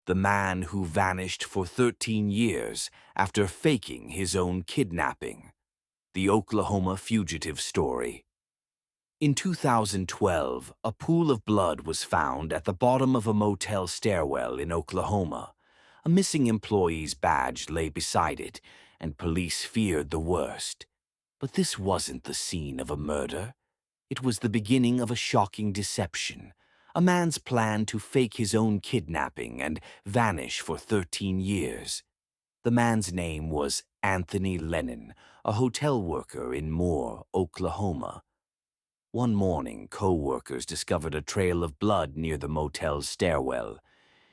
the man who vanished for 13 years after faking his own kidnapping. The Oklahoma Fugitive story. In 2012, a pool of blood was found at the bottom of a motel stairwell in Oklahoma. A missing employee's badge lay beside it, and police feared the worst. But this wasn't the scene of a murder. It was the beginning of a shocking deception, a man's plan to fake his own kidnapping and vanish for 13 years. The man's name was Anthony Lennon, a hotel worker in Moore, Oklahoma. One morning, co-workers discovered a trail of blood near the motel's stairwell.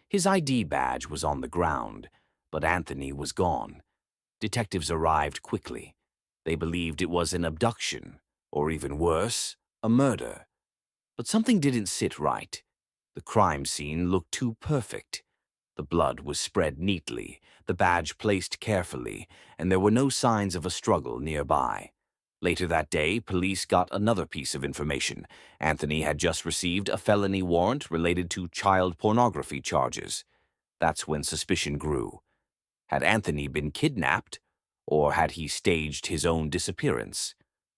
His ID badge was on the ground, but Anthony was gone. Detectives arrived quickly. They believed it was an abduction, or even worse, a murder. But something didn't sit right. The crime scene looked too perfect. The blood was spread neatly, the badge placed carefully, and there were no signs of a struggle nearby. Later that day, police got another piece of information. Anthony had just received a felony warrant related to child pornography charges. That's when suspicion grew. Had Anthony been kidnapped, or had he staged his own disappearance?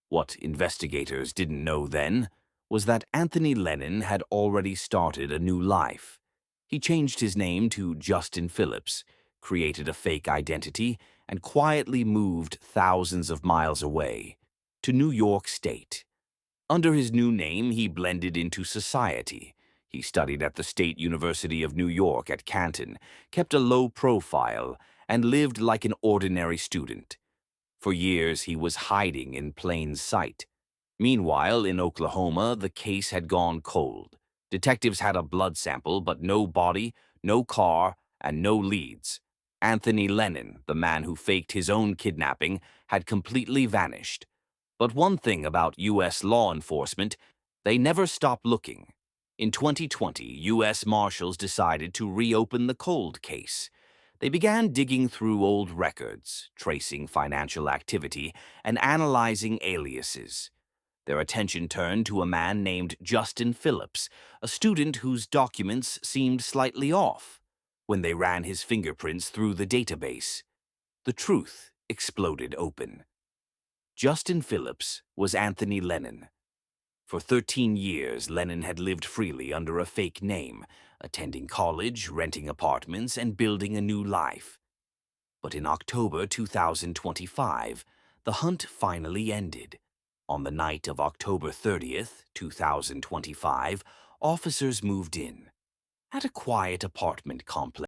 What investigators didn't know then was that Anthony Lennon had already started a new life. He changed his name to Justin Phillips, created a fake identity, and quietly moved thousands of miles away to New York State. Under his new name, he blended into society. He studied at the State University of New York at Canton, kept a low profile, and lived like an ordinary student. For years, he was hiding in plain sight. Meanwhile, in Oklahoma, the case had gone cold. Detectives had a blood sample, but no body, no car, and no leads. Anthony Lennon, the man who faked his own kidnapping, had completely vanished. But one thing about U.S. law enforcement, they never stopped looking. In 2020, U.S. Marshals decided to reopen the cold case. They began digging through old records, tracing financial activity, and analyzing aliases. Their attention turned to a man named Justin Phillips, a student whose documents seemed slightly off. When they ran his fingerprints through the database, the truth exploded open. Justin Phillips was Anthony Lennon. For 13 years, Lennon had lived freely under a fake name, attending college, renting apartments, and building a new life. But in October 2025, the hunt finally ended. On the night of October 30th, 2025, officers moved in. At a quiet apartment complex